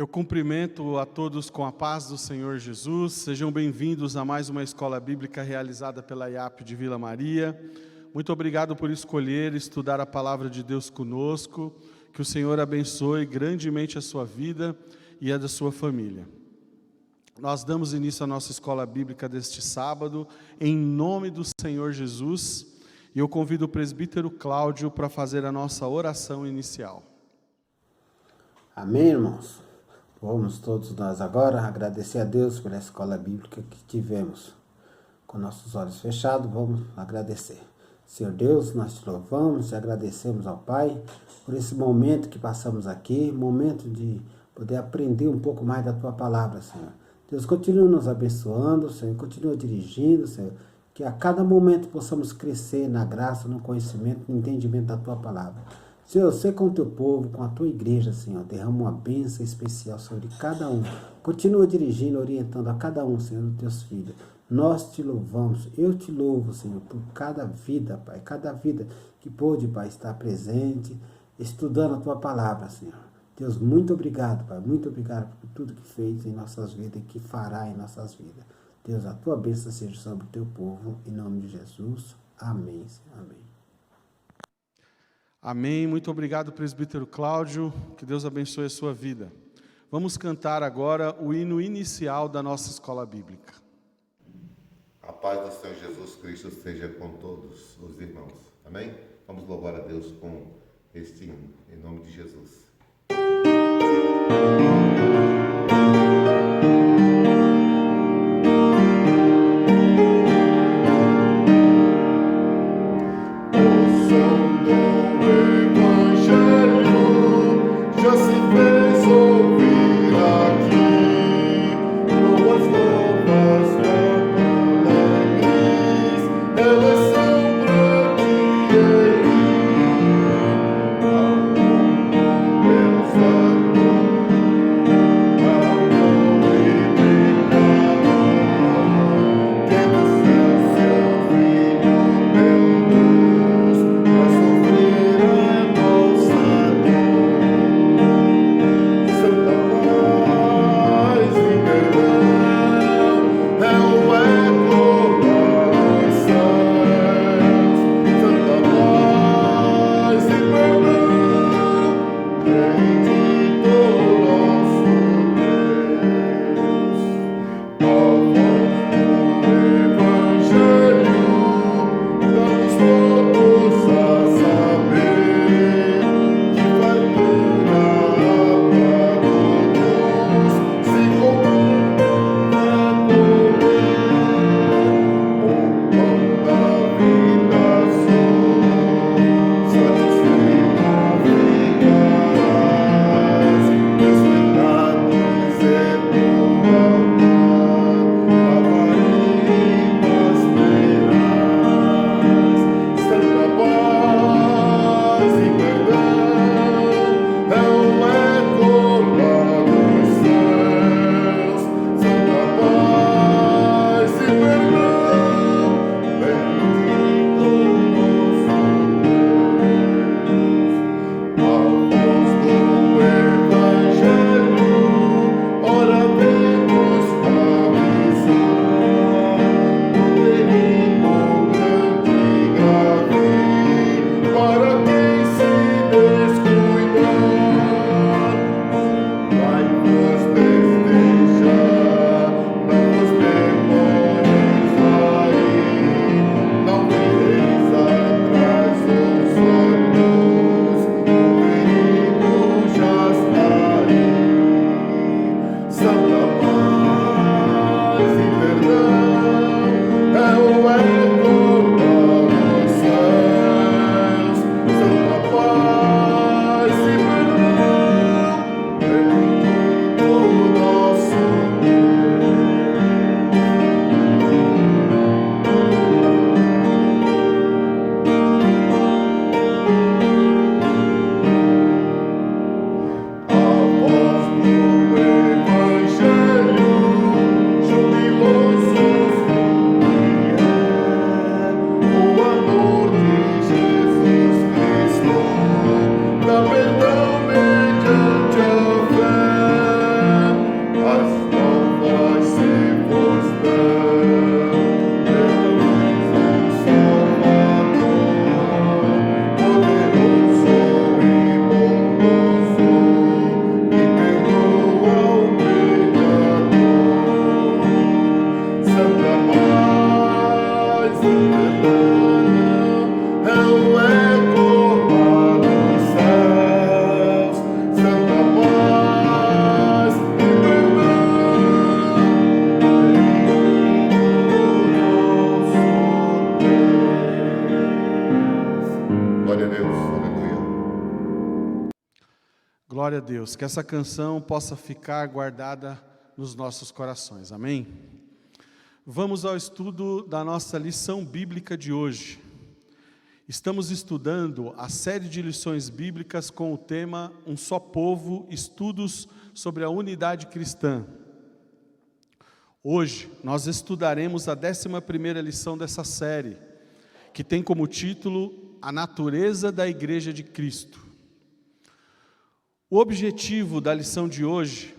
Eu cumprimento a todos com a paz do Senhor Jesus. Sejam bem-vindos a mais uma escola bíblica realizada pela IAP de Vila Maria. Muito obrigado por escolher estudar a palavra de Deus conosco. Que o Senhor abençoe grandemente a sua vida e a da sua família. Nós damos início à nossa escola bíblica deste sábado, em nome do Senhor Jesus. E eu convido o presbítero Cláudio para fazer a nossa oração inicial. Amém, irmãos? Vamos todos nós agora agradecer a Deus pela escola bíblica que tivemos. Com nossos olhos fechados, vamos agradecer. Senhor Deus, nós te louvamos e agradecemos ao Pai por esse momento que passamos aqui, momento de poder aprender um pouco mais da Tua palavra, Senhor. Deus, continua nos abençoando, Senhor, continua dirigindo, Senhor, que a cada momento possamos crescer na graça, no conhecimento, no entendimento da Tua palavra. Senhor, você com o Teu povo, com a Tua igreja, Senhor, derrama uma bênção especial sobre cada um. Continua dirigindo, orientando a cada um, Senhor, dos Teus filhos. Nós te louvamos, eu te louvo, Senhor, por cada vida, Pai, cada vida que pôde, Pai, estar presente, estudando a Tua palavra, Senhor. Deus, muito obrigado, Pai, muito obrigado por tudo que fez em nossas vidas e que fará em nossas vidas. Deus, a Tua bênção seja sobre o Teu povo, em nome de Jesus. Amém, Senhor. Amém. Amém. Muito obrigado, presbítero Cláudio. Que Deus abençoe a sua vida. Vamos cantar agora o hino inicial da nossa escola bíblica. A paz do Senhor Jesus Cristo seja com todos os irmãos. Amém? Vamos louvar a Deus com este hino, em nome de Jesus. glória a Deus, aleluia. Glória a Deus, que essa canção possa ficar guardada nos nossos corações, amém? Vamos ao estudo da nossa lição bíblica de hoje. Estamos estudando a série de lições bíblicas com o tema Um Só Povo, estudos sobre a unidade cristã. Hoje nós estudaremos a 11ª lição dessa série, que tem como título A Natureza da Igreja de Cristo. O objetivo da lição de hoje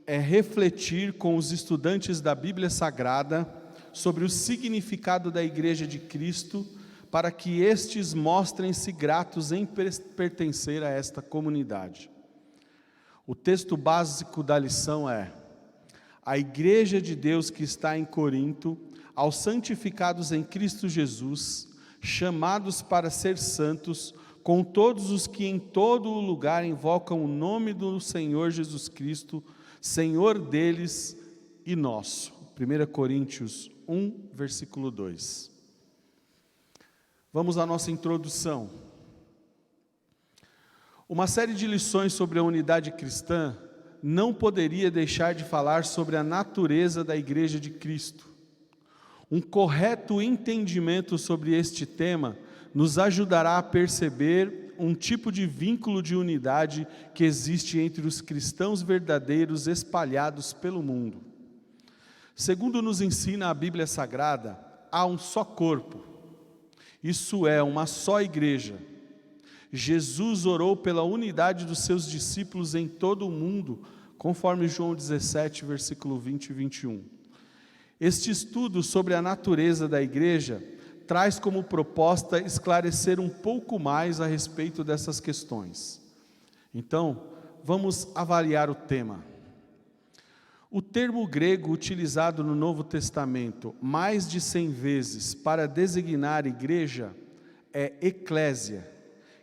é refletir com os estudantes da Bíblia Sagrada sobre o significado da Igreja de Cristo, para que estes mostrem-se gratos em pertencer a esta comunidade. O texto básico da lição é: a Igreja de Deus que está em Corinto, aos santificados em Cristo Jesus, chamados para ser santos, com todos os que em todo o lugar invocam o nome do Senhor Jesus Cristo, Senhor deles e nosso. 1 Coríntios 1, versículo 2. Vamos à nossa introdução. Uma série de lições sobre a unidade cristã não poderia deixar de falar sobre a natureza da Igreja de Cristo. Um correto entendimento sobre este tema nos ajudará a perceber um tipo de vínculo de unidade que existe entre os cristãos verdadeiros espalhados pelo mundo. Segundo nos ensina a Bíblia Sagrada, há um só corpo. Isso é, uma só igreja. Jesus orou pela unidade dos seus discípulos em todo o mundo, conforme João 17, versículo 20 e 21. Este estudo sobre a natureza da igreja traz como proposta esclarecer um pouco mais a respeito dessas questões. Então, vamos avaliar o tema. O termo grego utilizado no Novo Testamento mais de 100 vezes para designar igreja é eclésia,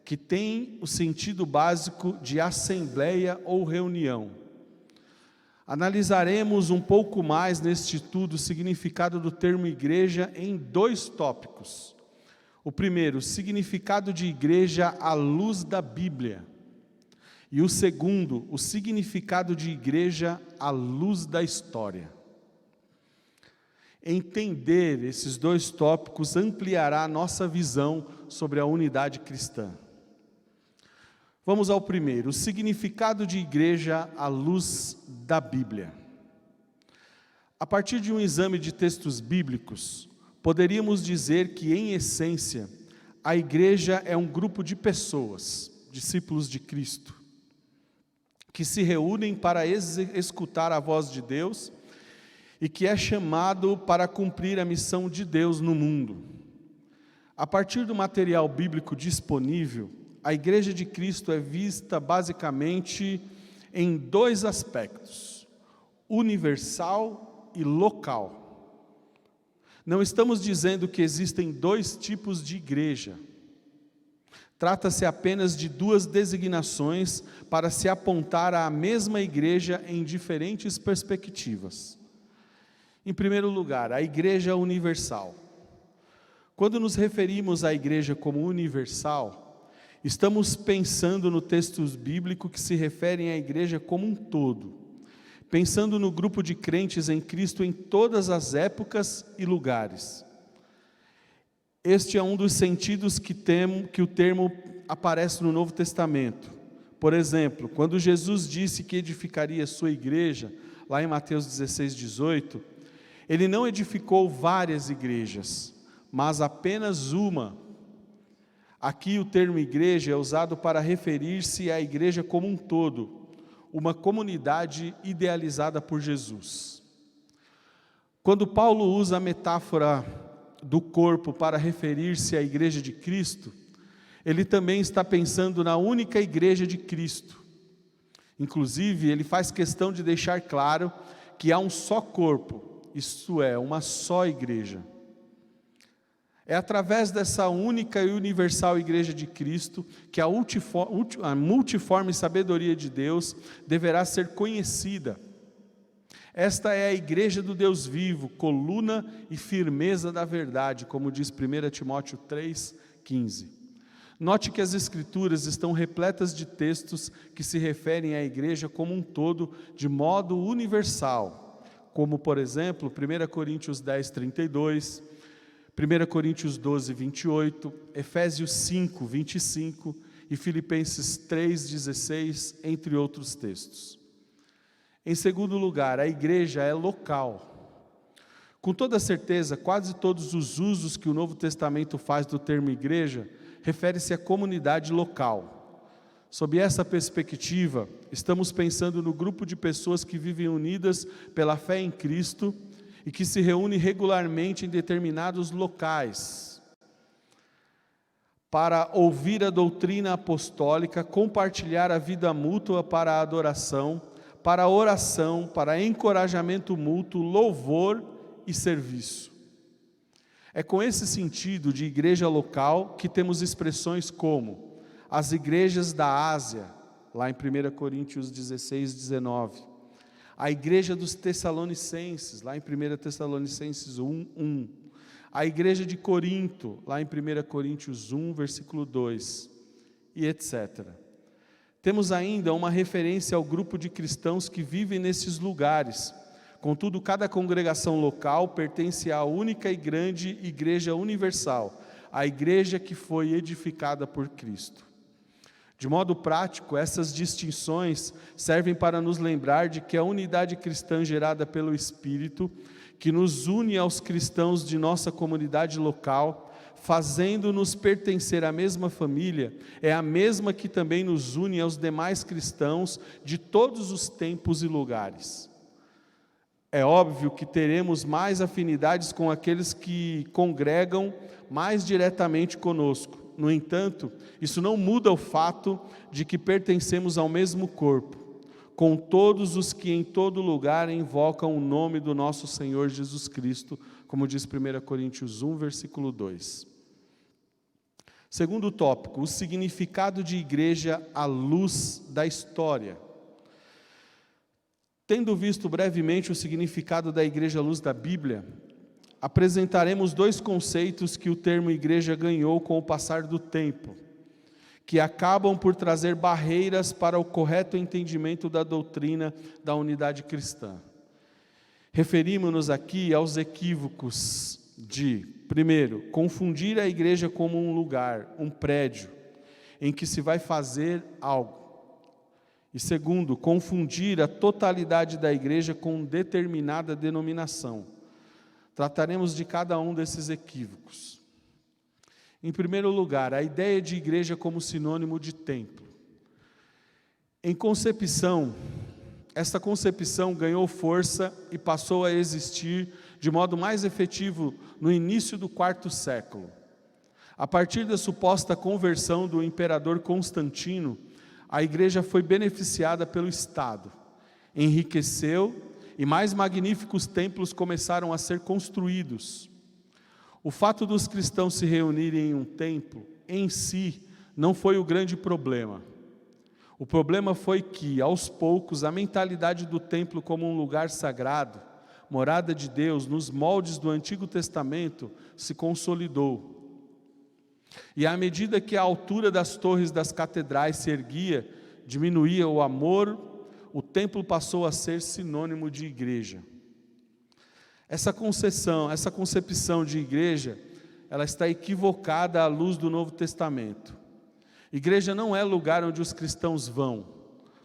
que tem o sentido básico de assembleia ou reunião. Analisaremos um pouco mais neste estudo o significado do termo igreja em 2 tópicos. O primeiro, o significado de igreja à luz da Bíblia. E o segundo, o significado de igreja à luz da história. Entender esses 2 tópicos ampliará a nossa visão sobre a unidade cristã. Vamos ao primeiro, o significado de igreja à luz da Bíblia. A partir de um exame de textos bíblicos, poderíamos dizer que, em essência, a igreja é um grupo de pessoas, discípulos de Cristo, que se reúnem para escutar a voz de Deus e que é chamado para cumprir a missão de Deus no mundo. A partir do material bíblico disponível, a Igreja de Cristo é vista basicamente em 2 aspectos: universal e local. Não estamos dizendo que existem 2 tipos de igreja. Trata-se apenas de 2 designações para se apontar à mesma igreja em diferentes perspectivas. Em primeiro lugar, a igreja universal. Quando nos referimos à igreja como universal, estamos pensando no texto bíblico que se referem à igreja como um todo, pensando no grupo de crentes em Cristo em todas as épocas e lugares. Este é um dos sentidos que o termo aparece no Novo Testamento. Por exemplo, quando Jesus disse que edificaria a sua igreja, lá em Mateus 16, 18, ele não edificou várias igrejas, mas apenas uma. Aqui o termo igreja é usado para referir-se à igreja como um todo, uma comunidade idealizada por Jesus. Quando Paulo usa a metáfora do corpo para referir-se à igreja de Cristo, ele também está pensando na única igreja de Cristo. Inclusive, ele faz questão de deixar claro que há um só corpo, isto é, uma só igreja. É através dessa única e universal igreja de Cristo que a multiforme sabedoria de Deus deverá ser conhecida. Esta é a igreja do Deus vivo, coluna e firmeza da verdade, como diz 1 Timóteo 3,15. Note que as Escrituras estão repletas de textos que se referem à igreja como um todo, de modo universal, como, por exemplo, 1 Coríntios 10, 32, 1 Coríntios 12, 28, Efésios 5, 25 e Filipenses 3, 16, entre outros textos. Em segundo lugar, a igreja é local. Com toda certeza, quase todos os usos que o Novo Testamento faz do termo igreja refere-se à comunidade local. Sob essa perspectiva, estamos pensando no grupo de pessoas que vivem unidas pela fé em Cristo e que se reúnem regularmente em determinados locais para ouvir a doutrina apostólica, compartilhar a vida mútua para a adoração, para a oração, para encorajamento mútuo, louvor e serviço. É com esse sentido de igreja local que temos expressões como as igrejas da Ásia, lá em 1 Coríntios 16, 19, a igreja dos Tessalonicenses, lá em 1 Tessalonicenses 1, 1, a igreja de Corinto, lá em 1 Coríntios 1, versículo 2, e etc. Temos ainda uma referência ao grupo de cristãos que vivem nesses lugares. Contudo, cada congregação local pertence à única e grande igreja universal, a igreja que foi edificada por Cristo. De modo prático, essas distinções servem para nos lembrar de que a unidade cristã gerada pelo Espírito, que nos une aos cristãos de nossa comunidade local, fazendo-nos pertencer à mesma família, é a mesma que também nos une aos demais cristãos de todos os tempos e lugares. É óbvio que teremos mais afinidades com aqueles que congregam mais diretamente conosco. No entanto, isso não muda o fato de que pertencemos ao mesmo corpo, com todos os que em todo lugar invocam o nome do nosso Senhor Jesus Cristo, como diz 1 Coríntios 1, versículo 2. Segundo tópico, o significado de igreja à luz da história. Tendo visto brevemente o significado da igreja à luz da Bíblia, apresentaremos dois conceitos que o termo igreja ganhou com o passar do tempo, que acabam por trazer barreiras para o correto entendimento da doutrina da unidade cristã. Referimos-nos aqui aos equívocos de, primeiro, confundir a igreja como um lugar, um prédio, em que se vai fazer algo. E segundo, confundir a totalidade da igreja com determinada denominação. Trataremos de cada um desses equívocos. Em primeiro lugar, a ideia de igreja como sinônimo de templo. Em concepção, esta concepção ganhou força e passou a existir de modo mais efetivo no início do quarto século. A partir da suposta conversão do imperador Constantino, a igreja foi beneficiada pelo Estado, enriqueceu e mais magníficos templos começaram a ser construídos. O fato dos cristãos se reunirem em um templo, em si, não foi o grande problema. O problema foi que, aos poucos, a mentalidade do templo como um lugar sagrado, morada de Deus, nos moldes do Antigo Testamento, se consolidou. E à medida que a altura das torres das catedrais se erguia, diminuía o amor, o templo passou a ser sinônimo de igreja. Essa concepção de igreja, ela está equivocada à luz do Novo Testamento. Igreja não é lugar onde os cristãos vão,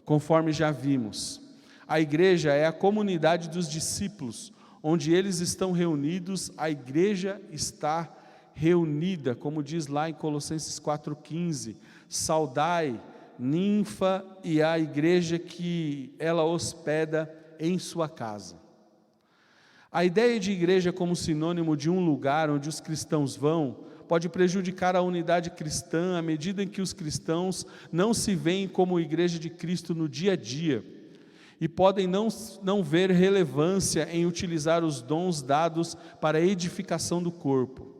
conforme já vimos. A igreja é a comunidade dos discípulos, onde eles estão reunidos, a igreja está reunida, como diz lá em Colossenses 4,15, saudai Ninfa e a igreja que ela hospeda em sua casa. A ideia de igreja como sinônimo de um lugar onde os cristãos vão, pode prejudicar a unidade cristã à medida em que os cristãos não se veem como igreja de Cristo no dia a dia, e podem não ver relevância em utilizar os dons dados para a edificação do corpo,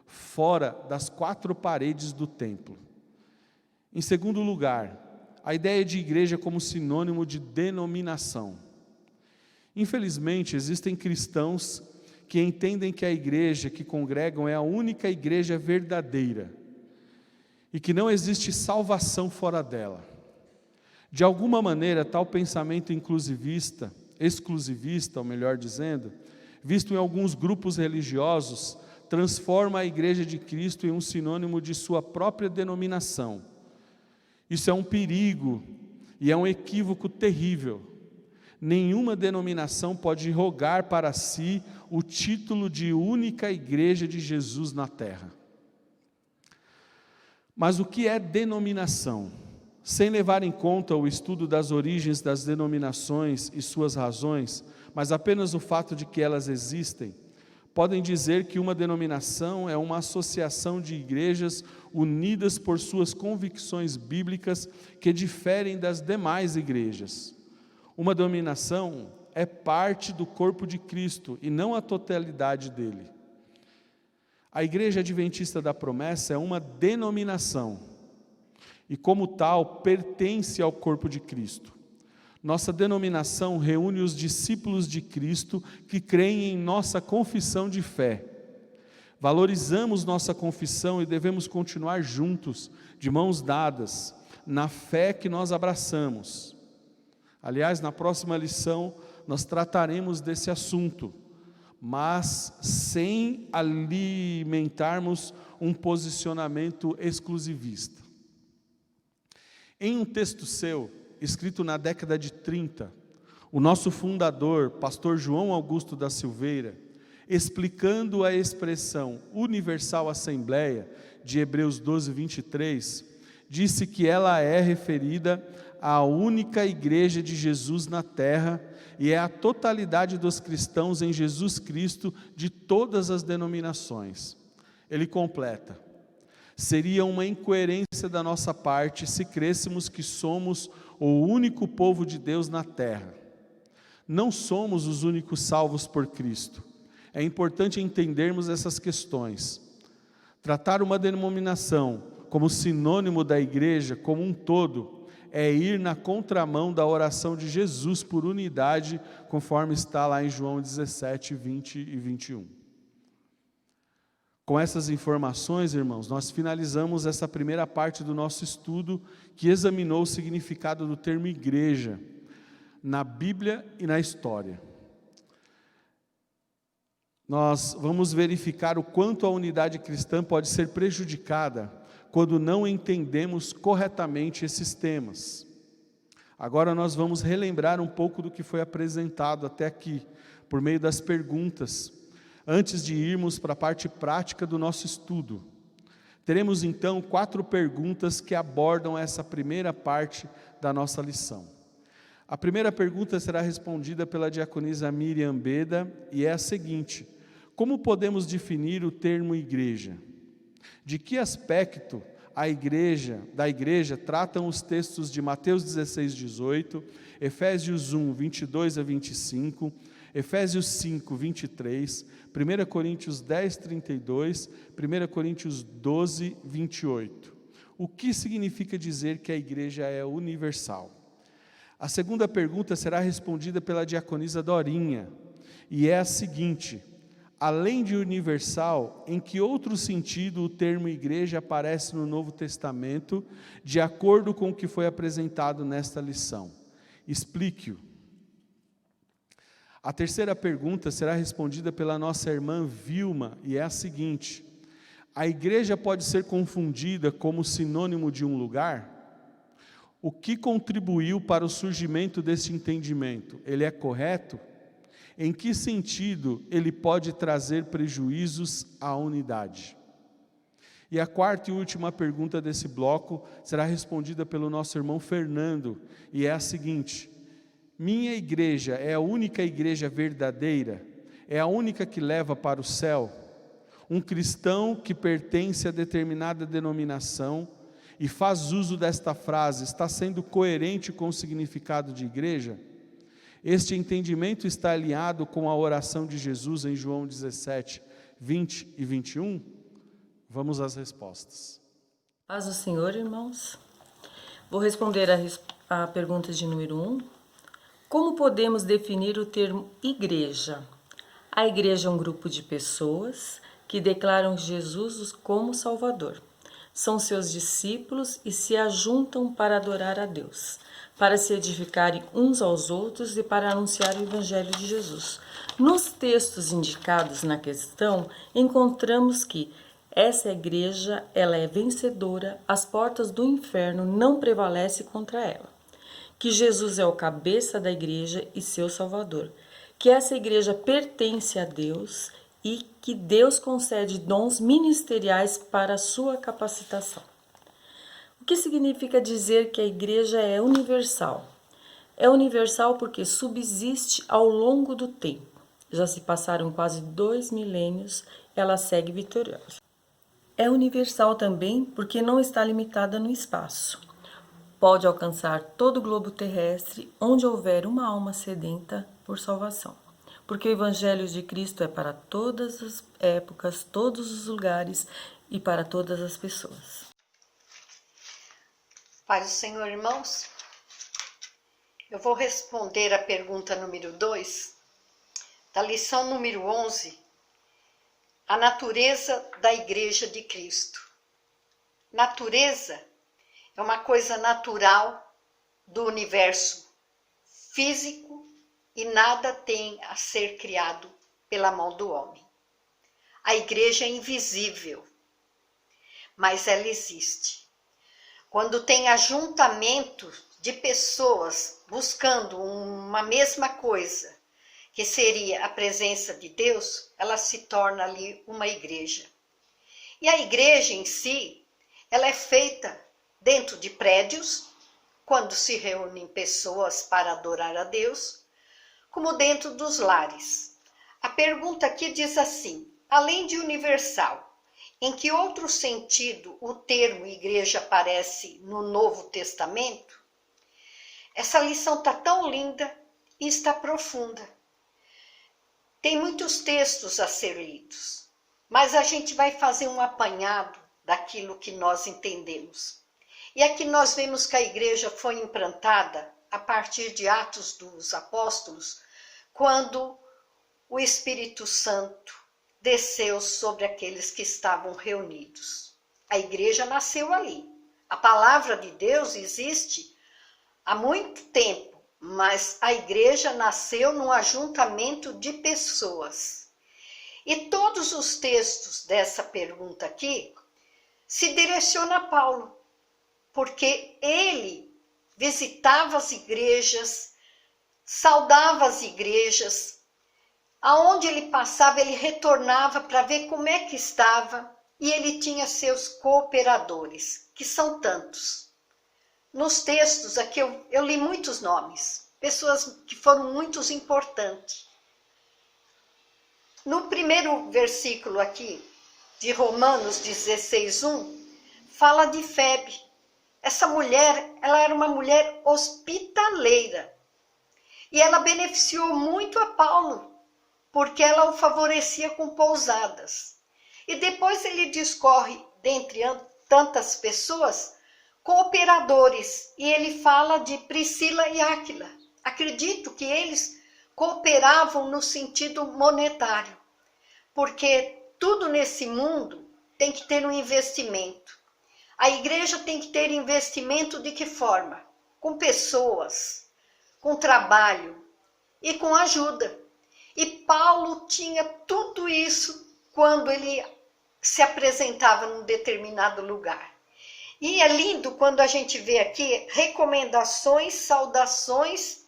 fora das quatro paredes do templo. Em segundo lugar, a ideia de igreja como sinônimo de denominação. Infelizmente, existem cristãos que entendem que a igreja que congregam é a única igreja verdadeira. e que não existe salvação fora dela. De alguma maneira, tal pensamento exclusivista, ou melhor dizendo, visto em alguns grupos religiosos, transforma a Igreja de Cristo em um sinônimo de sua própria denominação. Isso é um perigo e é um equívoco terrível. Nenhuma denominação pode rogar para si o título de única Igreja de Jesus na terra. Mas o que é denominação? Sem levar em conta o estudo das origens das denominações e suas razões, mas apenas o fato de que elas existem, podem dizer que uma denominação é uma associação de igrejas unidas por suas convicções bíblicas que diferem das demais igrejas. Uma denominação é parte do corpo de Cristo e não a totalidade dele. A Igreja Adventista da Promessa é uma denominação e, como tal, pertence ao corpo de Cristo. Nossa denominação reúne os discípulos de Cristo que creem em nossa confissão de fé. Valorizamos nossa confissão e devemos continuar juntos, de mãos dadas, na fé que nós abraçamos. Aliás, na próxima lição, nós trataremos desse assunto, mas sem alimentarmos um posicionamento exclusivista. Em um texto seu, escrito na década de 30, o nosso fundador, pastor João Augusto da Silveira, explicando a expressão universal assembleia, de Hebreus 12, 23, disse que ela é referida à única igreja de Jesus na terra e é a totalidade dos cristãos em Jesus Cristo de todas as denominações. Ele completa: seria uma incoerência da nossa parte se crêssemos que somos o único povo de Deus na terra. Não somos os únicos salvos por Cristo. É importante entendermos essas questões. Tratar uma denominação como sinônimo da igreja como um todo é ir na contramão da oração de Jesus por unidade, conforme está lá em João 17, 20 e 21. Com essas informações, irmãos, nós finalizamos essa primeira parte do nosso estudo, que examinou o significado do termo igreja, na Bíblia e na história. Nós vamos verificar o quanto a unidade cristã pode ser prejudicada quando não entendemos corretamente esses temas. Agora nós vamos relembrar um pouco do que foi apresentado até aqui, por meio das perguntas, antes de irmos para a parte prática do nosso estudo. Teremos então 4 perguntas que abordam essa primeira parte da nossa lição. A primeira pergunta será respondida pela diaconisa Miriam Beda e é a seguinte: como podemos definir o termo igreja? De que aspecto da igreja tratam os textos de Mateus 16, 18, Efésios 1, 22 a 25, Efésios 5, 23, 1 Coríntios 10, 32, 1 Coríntios 12, 28. O que significa dizer que a igreja é universal? A segunda pergunta será respondida pela diaconisa Dorinha, e é a seguinte: além de universal, em que outro sentido o termo igreja aparece no Novo Testamento, de acordo com o que foi apresentado nesta lição? Explique-o. A terceira pergunta será respondida pela nossa irmã Vilma, e é a seguinte: a igreja pode ser confundida como sinônimo de um lugar? O que contribuiu para o surgimento desse entendimento? Ele é correto? Em que sentido ele pode trazer prejuízos à unidade? E a quarta e última pergunta desse bloco será respondida pelo nosso irmão Fernando, e é a seguinte: minha igreja é a única igreja verdadeira? É a única que leva para o céu? Um cristão que pertence a determinada denominação e faz uso desta frase, está sendo coerente com o significado de igreja? Este entendimento está alinhado com a oração de Jesus em João 17, 20 e 21? Vamos às respostas. Paz do Senhor, irmãos. Vou responder a pergunta de número 1. Como podemos definir o termo igreja? A igreja é um grupo de pessoas que declaram Jesus como Salvador. são seus discípulos e se ajuntam para adorar a Deus, para se edificarem uns aos outros e para anunciar o Evangelho de Jesus. Nos textos indicados na questão, encontramos que essa igreja, ela é vencedora, as portas do inferno não prevalecem contra ela. Que Jesus é o cabeça da igreja e seu salvador. Que essa igreja pertence a Deus e que Deus concede dons ministeriais para a sua capacitação. O que significa dizer que a igreja é universal? É universal porque subsiste ao longo do tempo. Já se passaram quase 2 milênios, ela segue vitoriosa. É universal também porque não está limitada no espaço. Pode alcançar todo o globo terrestre onde houver uma alma sedenta por salvação. Porque o Evangelho de Cristo é para todas as épocas, todos os lugares e para todas as pessoas. Paz do Senhor, irmãos. Eu vou responder a pergunta número 2, da lição número 11, a natureza da Igreja de Cristo. Natureza é uma coisa natural do universo físico e nada tem a ser criado pela mão do homem. A igreja é invisível, mas ela existe. Quando tem ajuntamento de pessoas buscando uma mesma coisa, que seria a presença de Deus, ela se torna ali uma igreja. E a igreja em si, ela é feita dentro de prédios, quando se reúnem pessoas para adorar a Deus, como dentro dos lares. A pergunta aqui diz assim: além de universal, em que outro sentido o termo igreja aparece no Novo Testamento? Essa lição está tão linda e está profunda. Tem muitos textos a ser lidos, mas a gente vai fazer um apanhado daquilo que nós entendemos. E aqui nós vemos que a igreja foi implantada a partir de Atos dos Apóstolos, quando o Espírito Santo desceu sobre aqueles que estavam reunidos. A igreja nasceu ali. A palavra de Deus existe há muito tempo, mas a igreja nasceu num ajuntamento de pessoas. E todos os textos dessa pergunta aqui se direcionam a Paulo, porque ele visitava as igrejas, saudava as igrejas, aonde ele passava, ele retornava para ver como é que estava, e ele tinha seus cooperadores, que são tantos. Nos textos aqui eu li muitos nomes, pessoas que foram muito importantes. No primeiro versículo aqui, de Romanos 16:1, fala de Febe. Essa mulher, ela era uma mulher hospitaleira. E ela beneficiou muito a Paulo, porque ela o favorecia com pousadas. E depois ele discorre, dentre tantas pessoas, cooperadores. E ele fala de Priscila e Áquila. Acredito que eles cooperavam no sentido monetário, porque tudo nesse mundo tem que ter um investimento. A igreja tem que ter investimento de que forma? Com pessoas, com trabalho e com ajuda. E Paulo tinha tudo isso quando ele se apresentava num determinado lugar. E é lindo quando a gente vê aqui recomendações, saudações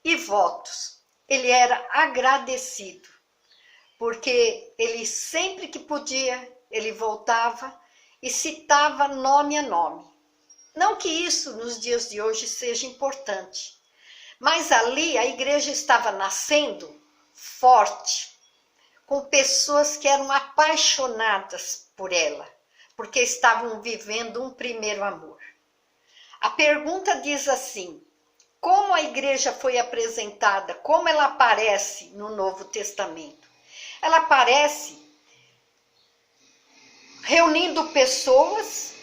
e votos. Ele era agradecido, porque ele sempre que podia, ele voltava e citava nome a nome. Não que isso nos dias de hoje seja importante, mas ali a igreja estava nascendo forte, com pessoas que eram apaixonadas por ela, porque estavam vivendo um primeiro amor. A pergunta diz assim: como a igreja foi apresentada, como ela aparece no Novo Testamento? Ela aparece reunindo pessoas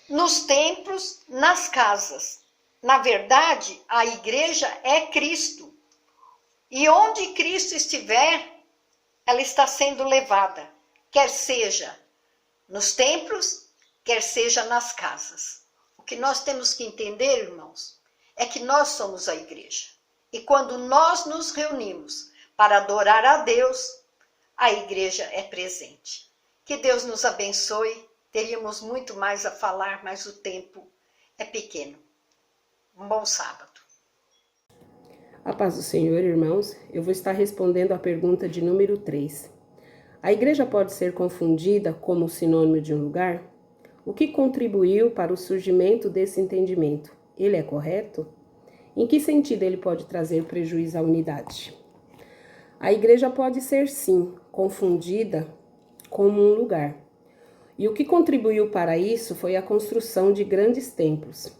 nos templos, nas casas. Na verdade, a igreja é Cristo. E onde Cristo estiver, ela está sendo levada. Quer seja nos templos, quer seja nas casas. O que nós temos que entender, irmãos, é que nós somos a igreja. E quando nós nos reunimos para adorar a Deus, a igreja é presente. Que Deus nos abençoe. Teríamos muito mais a falar, mas o tempo é pequeno. Um bom sábado. A paz do Senhor, irmãos. Eu vou estar respondendo a pergunta de número 3. A igreja pode ser confundida como sinônimo de um lugar? O que contribuiu para o surgimento desse entendimento? Ele é correto? Em que sentido ele pode trazer prejuízo à unidade? A igreja pode ser, sim, confundida como um lugar. E o que contribuiu para isso foi a construção de grandes templos.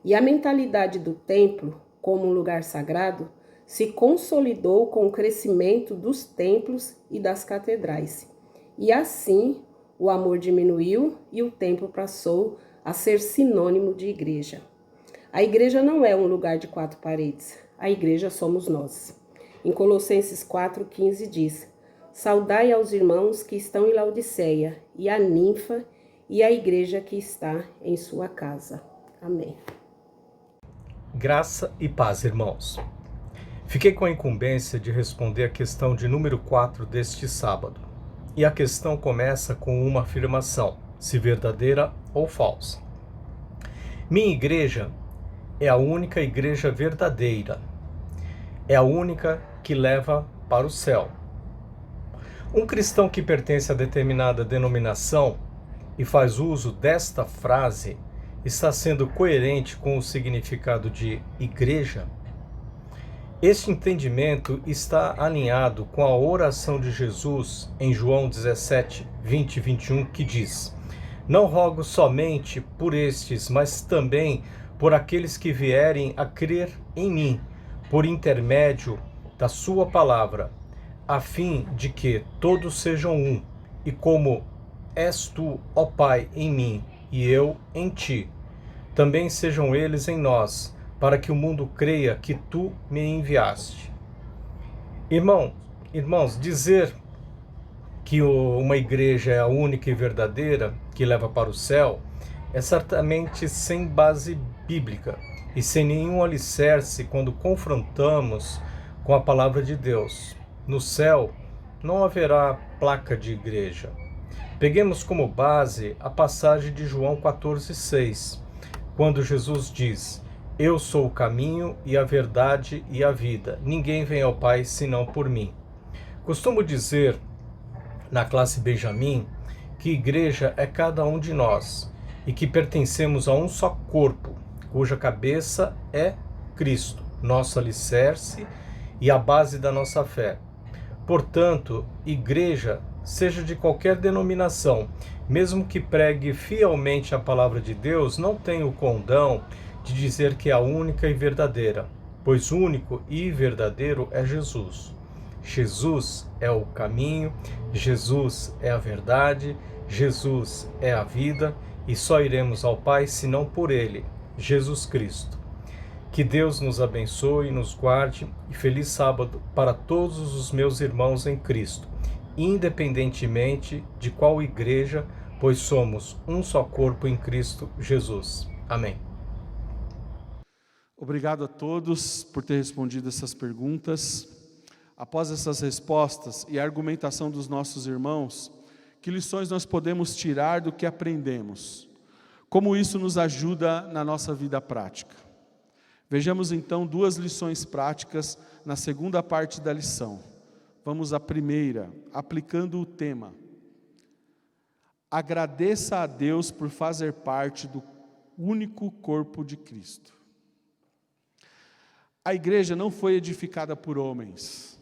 E a mentalidade do templo, como um lugar sagrado, se consolidou com o crescimento dos templos e das catedrais. E assim, o amor diminuiu e o templo passou a ser sinônimo de igreja. A igreja não é um lugar de 4 paredes. A igreja somos nós. Em Colossenses 4,15 diz: saudai aos irmãos que estão em Laodiceia, e a ninfa e a igreja que está em sua casa. Amém. Graça e paz, irmãos. Fiquei com a incumbência de responder a questão de número 4 deste sábado. E a questão começa com uma afirmação, se verdadeira ou falsa. Minha igreja é a única igreja verdadeira. É a única que leva para o céu. Um cristão que pertence a determinada denominação e faz uso desta frase está sendo coerente com o significado de igreja? Este entendimento está alinhado com a oração de Jesus em João 17, 20 e 21, que diz: não rogo somente por estes, mas também por aqueles que vierem a crer em mim, por intermédio da sua palavra, a fim de que todos sejam um, e como és tu, ó Pai, em mim, e eu em ti, também sejam eles em nós, para que o mundo creia que tu me enviaste. Irmãos, dizer que uma igreja é a única e verdadeira que leva para o céu é certamente sem base bíblica e sem nenhum alicerce quando confrontamos com a palavra de Deus. No céu não haverá placa de igreja. Peguemos como base a passagem de João 14,6, quando Jesus diz: eu sou o caminho e a verdade e a vida. Ninguém vem ao Pai senão por mim. Costumo dizer, na classe Benjamin, que igreja é cada um de nós e que pertencemos a um só corpo, cuja cabeça é Cristo, nosso alicerce e a base da nossa fé. Portanto, igreja, seja de qualquer denominação, mesmo que pregue fielmente a palavra de Deus, não tem o condão de dizer que é a única e verdadeira, pois único e verdadeiro é Jesus. Jesus é o caminho, Jesus é a verdade, Jesus é a vida, e só iremos ao Pai senão por Ele, Jesus Cristo. Que Deus nos abençoe e nos guarde, e feliz sábado para todos os meus irmãos em Cristo, independentemente de qual igreja, pois somos um só corpo em Cristo Jesus. Amém. Obrigado a todos por ter respondido essas perguntas. Após essas respostas e a argumentação dos nossos irmãos, que lições nós podemos tirar do que aprendemos? Como isso nos ajuda na nossa vida prática? Vejamos então 2 lições práticas na segunda parte da lição. Vamos à primeira, aplicando o tema. Agradeça a Deus por fazer parte do único corpo de Cristo. A igreja não foi edificada por homens.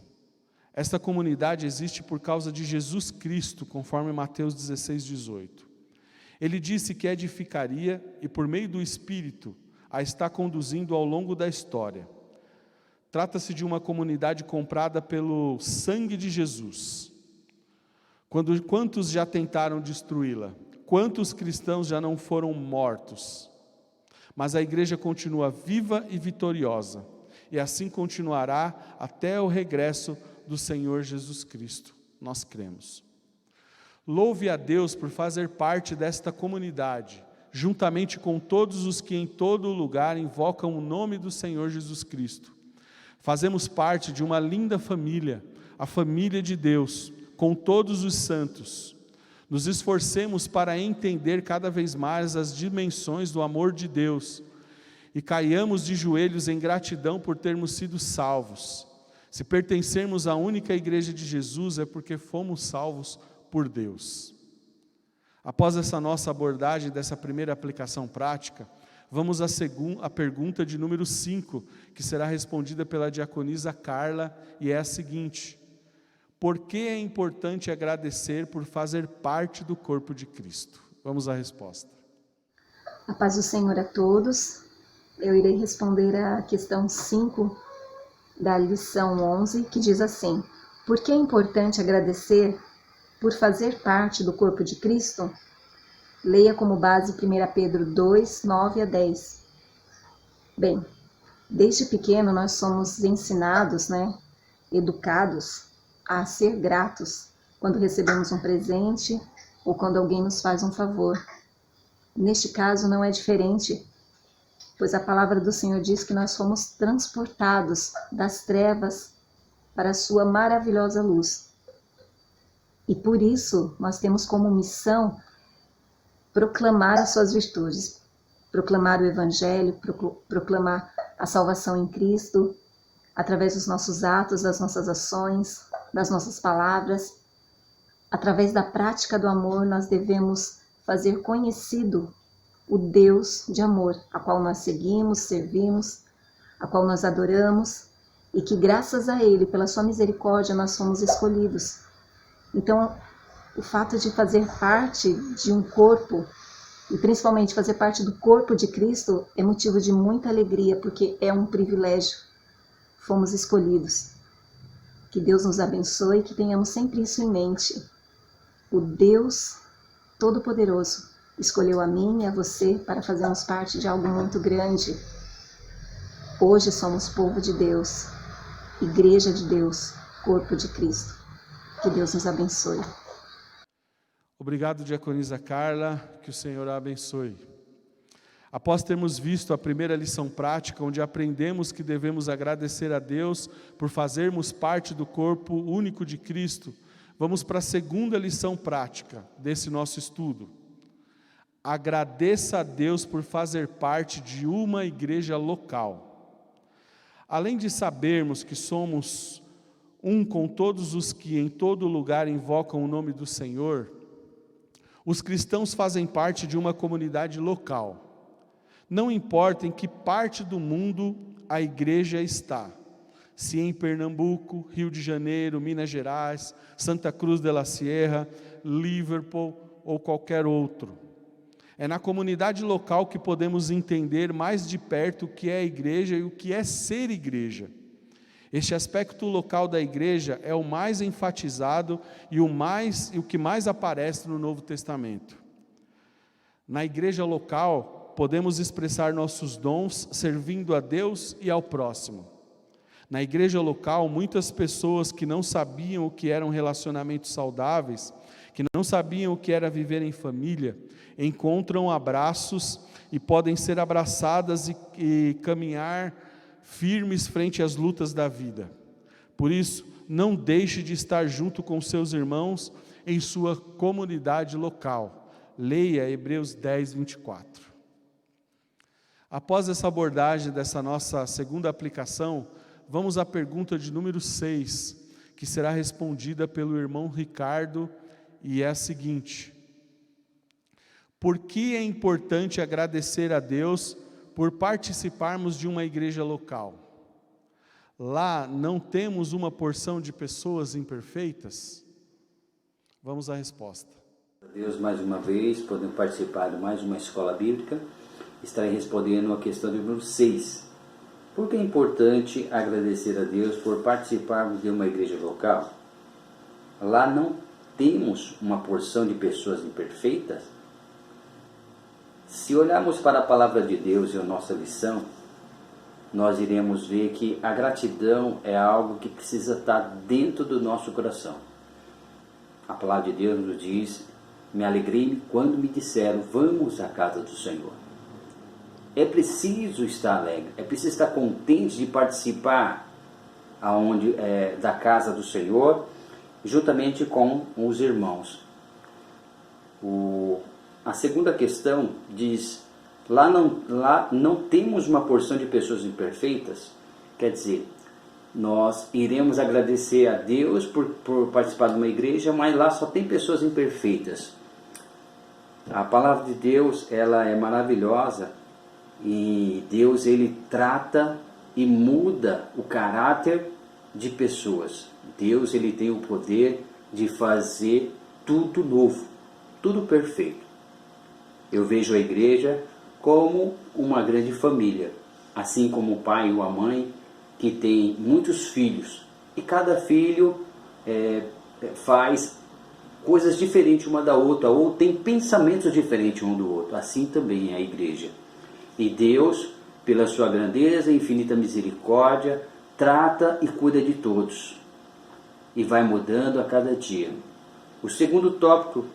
Esta comunidade existe por causa de Jesus Cristo, conforme Mateus 16, 18. Ele disse que edificaria e por meio do Espírito a está conduzindo ao longo da história. Trata-se de uma comunidade comprada pelo sangue de Jesus. Quantos já tentaram destruí-la? Quantos cristãos já não foram mortos? Mas a igreja continua viva e vitoriosa, e assim continuará até o regresso do Senhor Jesus Cristo. Nós cremos. Louve a Deus por fazer parte desta comunidade, juntamente com todos os que em todo lugar invocam o nome do Senhor Jesus Cristo. Fazemos parte de uma linda família, a família de Deus, com todos os santos. Nos esforcemos para entender cada vez mais as dimensões do amor de Deus e caiamos de joelhos em gratidão por termos sido salvos. Se pertencermos à única igreja de Jesus é porque fomos salvos por Deus. Após essa nossa abordagem dessa primeira aplicação prática, vamos à pergunta de número 5, que será respondida pela diaconisa Carla, e é a seguinte: por que é importante agradecer por fazer parte do corpo de Cristo? Vamos à resposta. A paz do Senhor a todos. Eu irei responder a questão 5 da lição 11, que diz assim: por que é importante agradecer por fazer parte do corpo de Cristo? Leia como base 1 Pedro 2, 9 a 10. Bem, desde pequeno nós somos ensinados, educados a ser gratos quando recebemos um presente ou quando alguém nos faz um favor. Neste caso não é diferente, pois a palavra do Senhor diz que nós fomos transportados das trevas para a sua maravilhosa luz. E por isso nós temos como missão proclamar as suas virtudes, proclamar o Evangelho, proclamar a salvação em Cristo, através dos nossos atos, das nossas ações, das nossas palavras. Através da prática do amor, nós devemos fazer conhecido o Deus de amor, a qual nós seguimos, servimos, a qual nós adoramos, e que graças a Ele, pela sua misericórdia, nós fomos escolhidos. Então, o fato de fazer parte de um corpo, e principalmente fazer parte do corpo de Cristo, é motivo de muita alegria, porque é um privilégio. Fomos escolhidos. Que Deus nos abençoe e que tenhamos sempre isso em mente. O Deus Todo-Poderoso escolheu a mim e a você para fazermos parte de algo muito grande. Hoje somos povo de Deus, igreja de Deus, corpo de Cristo. Que Deus nos abençoe. Obrigado, diaconisa Carla, que o Senhor a abençoe. Após termos visto a primeira lição prática, onde aprendemos que devemos agradecer a Deus por fazermos parte do corpo único de Cristo, vamos para a segunda lição prática desse nosso estudo. Agradeça a Deus por fazer parte de uma igreja local. Além de sabermos que somos um com todos os que em todo lugar invocam o nome do Senhor, os cristãos fazem parte de uma comunidade local. Não importa em que parte do mundo a igreja está, se em Pernambuco, Rio de Janeiro, Minas Gerais, Santa Cruz de la Sierra, Liverpool ou qualquer outro. É na comunidade local que podemos entender mais de perto o que é a igreja e o que é ser igreja. Este aspecto local da igreja é o mais enfatizado e o que mais aparece no Novo Testamento. Na igreja local, podemos expressar nossos dons servindo a Deus e ao próximo. Na igreja local, muitas pessoas que não sabiam o que eram relacionamentos saudáveis, que não sabiam o que era viver em família, encontram abraços e podem ser abraçadas e caminhar firmes frente às lutas da vida. Por isso, não deixe de estar junto com seus irmãos em sua comunidade local. Leia Hebreus 10, 24. Após essa abordagem dessa nossa segunda aplicação, vamos à pergunta de número 6, que será respondida pelo irmão Ricardo, e é a seguinte: por que é importante agradecer a Deus por participarmos de uma igreja local? Lá não temos uma porção de pessoas imperfeitas? Vamos à resposta. Deus, mais uma vez, podemos participar de mais uma escola bíblica. Estarei respondendo a questão número 6. Por que é importante agradecer a Deus por participarmos de uma igreja local? Lá não temos uma porção de pessoas imperfeitas? Se olharmos para a palavra de Deus e a nossa lição, nós iremos ver que a gratidão é algo que precisa estar dentro do nosso coração. A palavra de Deus nos diz: me alegrei quando me disseram, vamos à casa do Senhor. É preciso estar alegre, é preciso estar contente de participar da casa do Senhor, juntamente com os irmãos. A segunda questão diz, lá não temos uma porção de pessoas imperfeitas, quer dizer, nós iremos agradecer a Deus por participar de uma igreja, mas lá só tem pessoas imperfeitas. A palavra de Deus, ela é maravilhosa, e Deus, ele trata e muda o caráter de pessoas. Deus, ele tem o poder de fazer tudo novo, tudo perfeito. Eu vejo a igreja como uma grande família, assim como o pai ou a mãe que tem muitos filhos, e cada filho faz coisas diferentes uma da outra, ou tem pensamentos diferentes um do outro. Assim também é a igreja. E Deus, pela sua grandeza e infinita misericórdia, trata e cuida de todos, e vai mudando a cada dia. O segundo tópico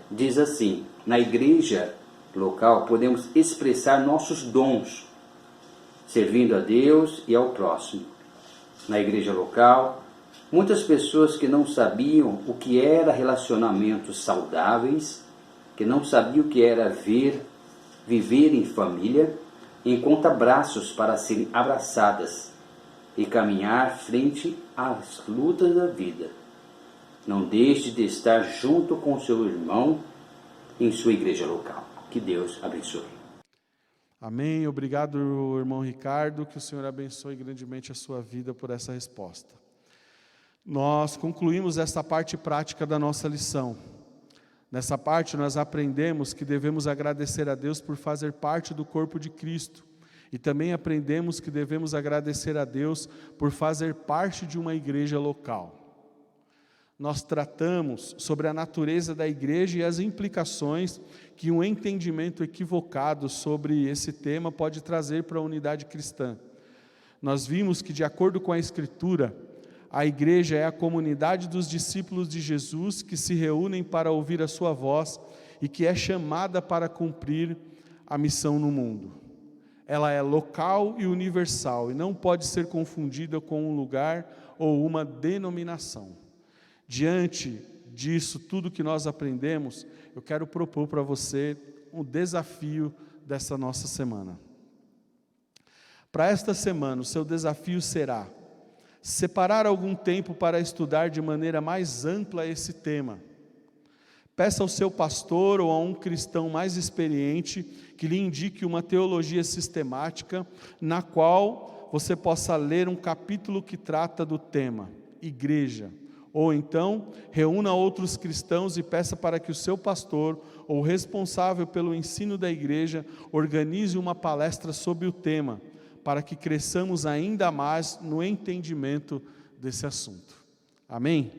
diz assim: na igreja local podemos expressar nossos dons, servindo a Deus e ao próximo. Na igreja local, muitas pessoas que não sabiam o que era relacionamentos saudáveis, que não sabiam o que era viver em família, encontram braços para serem abraçadas e caminhar frente às lutas da vida. Não deixe de estar junto com seu irmão em sua igreja local. Que Deus abençoe. Amém. Obrigado, irmão Ricardo. Que o Senhor abençoe grandemente a sua vida por essa resposta. Nós concluímos essa parte prática da nossa lição. Nessa parte nós aprendemos que devemos agradecer a Deus por fazer parte do corpo de Cristo. E também aprendemos que devemos agradecer a Deus por fazer parte de uma igreja local. Nós tratamos sobre a natureza da igreja e as implicações que um entendimento equivocado sobre esse tema pode trazer para a unidade cristã. Nós vimos que, de acordo com a Escritura, a igreja é a comunidade dos discípulos de Jesus que se reúnem para ouvir a sua voz e que é chamada para cumprir a missão no mundo. Ela é local e universal e não pode ser confundida com um lugar ou uma denominação. Diante disso, tudo que nós aprendemos, eu quero propor para você um desafio dessa nossa semana. Para esta semana, o seu desafio será separar algum tempo para estudar de maneira mais ampla esse tema. Peça ao seu pastor ou a um cristão mais experiente que lhe indique uma teologia sistemática na qual você possa ler um capítulo que trata do tema, igreja. Ou então, reúna outros cristãos e peça para que o seu pastor ou responsável pelo ensino da igreja organize uma palestra sobre o tema, para que cresçamos ainda mais no entendimento desse assunto. Amém?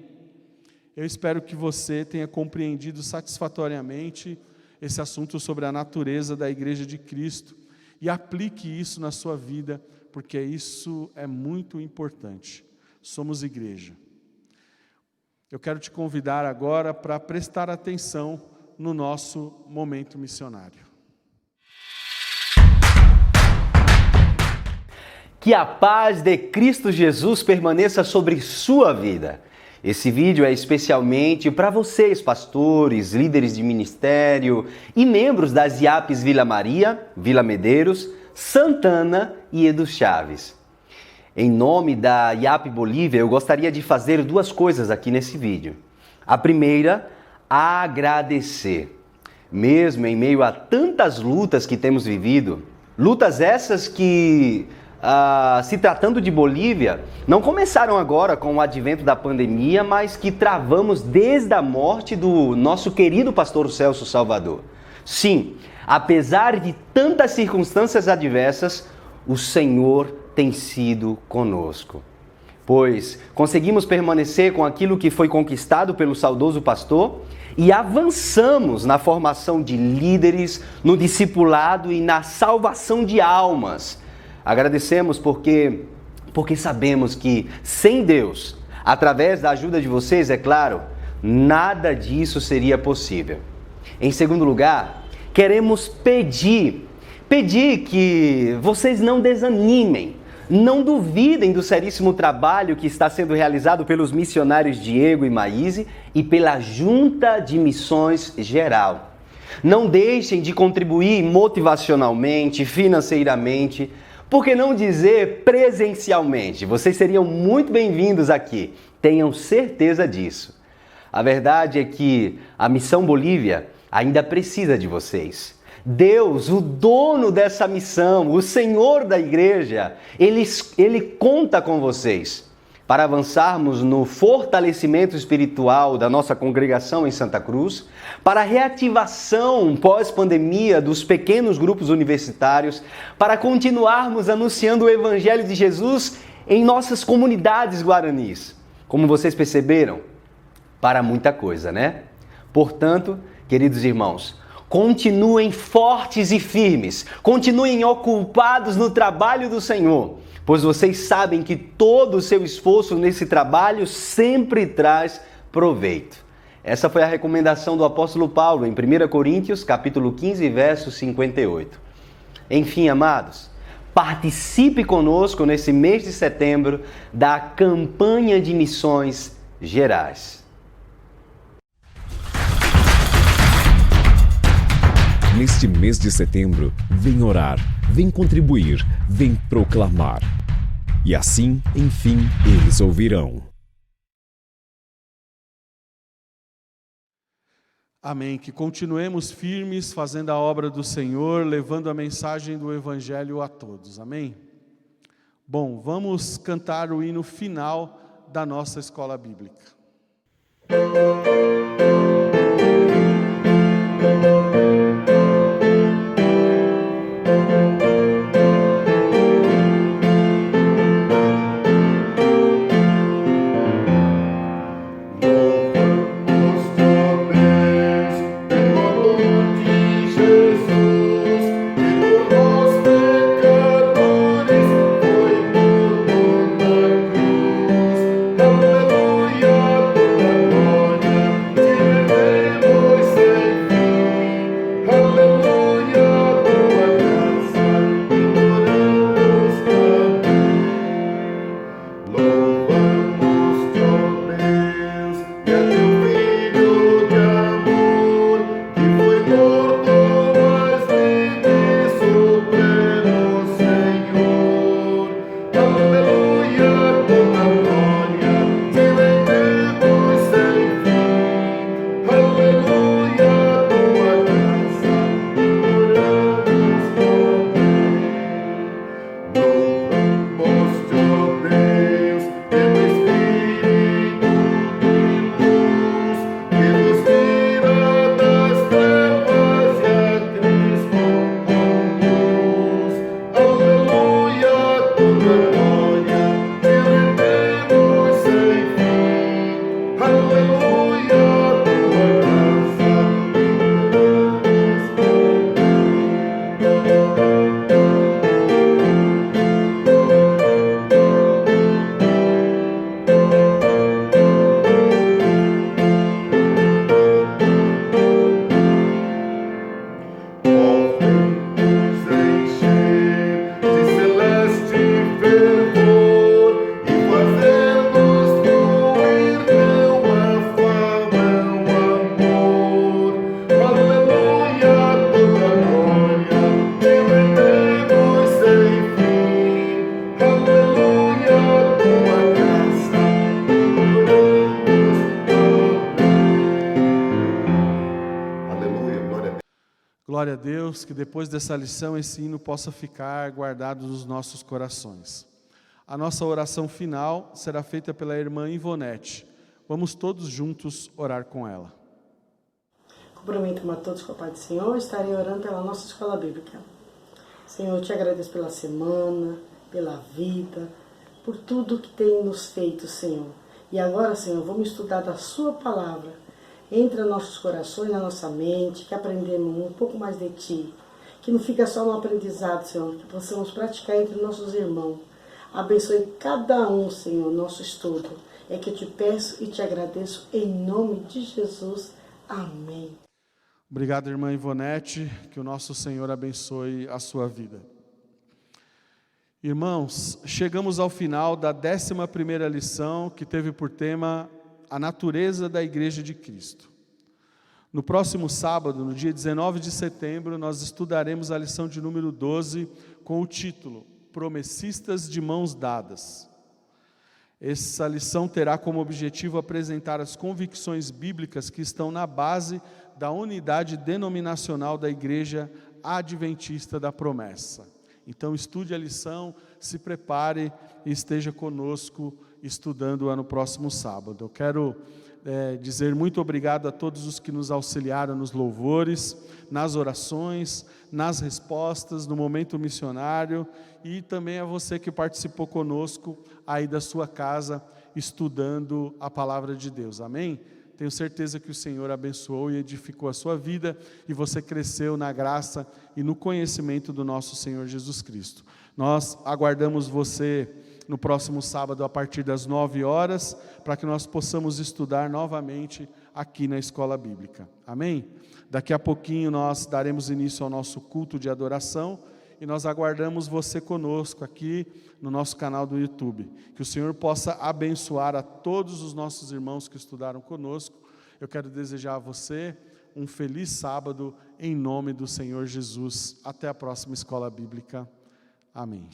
Eu espero que você tenha compreendido satisfatoriamente esse assunto sobre a natureza da Igreja de Cristo e aplique isso na sua vida, porque isso é muito importante. Somos igreja. Eu quero te convidar agora para prestar atenção no nosso momento missionário. Que a paz de Cristo Jesus permaneça sobre sua vida. Esse vídeo é especialmente para vocês, pastores, líderes de ministério e membros das IAPs Vila Maria, Vila Medeiros, Santana e Edu Chaves. Em nome da IAP Bolívia, eu gostaria de fazer duas coisas aqui nesse vídeo. A primeira, agradecer. Mesmo em meio a tantas lutas que temos vivido, lutas essas que, se tratando de Bolívia, não começaram agora com o advento da pandemia, mas que travamos desde a morte do nosso querido pastor Celso Salvador. Sim, apesar de tantas circunstâncias adversas, o Senhor tem sido conosco. Pois conseguimos permanecer com aquilo que foi conquistado pelo saudoso pastor e avançamos na formação de líderes, no discipulado e na salvação de almas. Agradecemos porque sabemos que sem Deus, através da ajuda de vocês, é claro, nada disso seria possível. Em segundo lugar, queremos pedir que vocês não desanimem, não duvidem do seríssimo trabalho que está sendo realizado pelos missionários Diego e Maíse e pela Junta de Missões Geral. Não deixem de contribuir motivacionalmente, financeiramente, por que não dizer presencialmente? Vocês seriam muito bem-vindos aqui, tenham certeza disso. A verdade é que a Missão Bolívia ainda precisa de vocês. Deus, o dono dessa missão, o Senhor da igreja, Ele conta com vocês para avançarmos no fortalecimento espiritual da nossa congregação em Santa Cruz, para a reativação pós-pandemia dos pequenos grupos universitários, para continuarmos anunciando o Evangelho de Jesus em nossas comunidades guaranis. Como vocês perceberam, para muita coisa, né? Portanto, queridos irmãos, continuem fortes e firmes, continuem ocupados no trabalho do Senhor, pois vocês sabem que todo o seu esforço nesse trabalho sempre traz proveito. Essa foi a recomendação do apóstolo Paulo em 1 Coríntios, capítulo 15, verso 58. Enfim, amados, participe conosco nesse mês de setembro da campanha de missões gerais. Neste mês de setembro, vem orar, vem contribuir, vem proclamar. E assim, enfim, eles ouvirão. Amém. Que continuemos firmes fazendo a obra do Senhor, levando a mensagem do Evangelho a todos. Amém? Bom, vamos cantar o hino final da nossa escola bíblica. Glória a Deus, que depois dessa lição esse hino possa ficar guardado nos nossos corações. A nossa oração final será feita pela irmã Ivonete. Vamos todos juntos orar com ela. Comprometo-me a todos com a paz do Senhor, estarei orando pela nossa escola bíblica. Senhor, eu te agradeço pela semana, pela vida, por tudo que tem nos feito, Senhor. E agora, Senhor, vamos estudar da sua palavra. Entra nos nossos corações, na nossa mente, que aprendemos um pouco mais de Ti. Que não fica só no aprendizado, Senhor, que possamos praticar entre nossos irmãos. Abençoe cada um, Senhor, nosso estudo. É que eu te peço e te agradeço em nome de Jesus. Amém. Obrigado, irmã Ivonete, que o nosso Senhor abençoe a sua vida. Irmãos, chegamos ao final da 11ª lição, que teve por tema a natureza da Igreja de Cristo. No próximo sábado, no dia 19 de setembro, nós estudaremos a lição de número 12, com o título Promessistas de Mãos Dadas. Essa lição terá como objetivo apresentar as convicções bíblicas que estão na base da unidade denominacional da Igreja Adventista da Promessa. Então estude a lição, se prepare e esteja conosco estudando-a no próximo sábado. Eu quero dizer muito obrigado a todos os que nos auxiliaram nos louvores, nas orações, nas respostas, no momento missionário, e também a você que participou conosco aí da sua casa, estudando a palavra de Deus. Amém? Tenho certeza que o Senhor abençoou e edificou a sua vida, e você cresceu na graça e no conhecimento do nosso Senhor Jesus Cristo. Nós aguardamos você no próximo sábado a partir das 9 horas, para que nós possamos estudar novamente aqui na Escola Bíblica. Amém? Daqui a pouquinho nós daremos início ao nosso culto de adoração, e nós aguardamos você conosco aqui no nosso canal do YouTube. Que o Senhor possa abençoar a todos os nossos irmãos que estudaram conosco. Eu quero desejar a você um feliz sábado, em nome do Senhor Jesus. Até a próxima Escola Bíblica. Amém.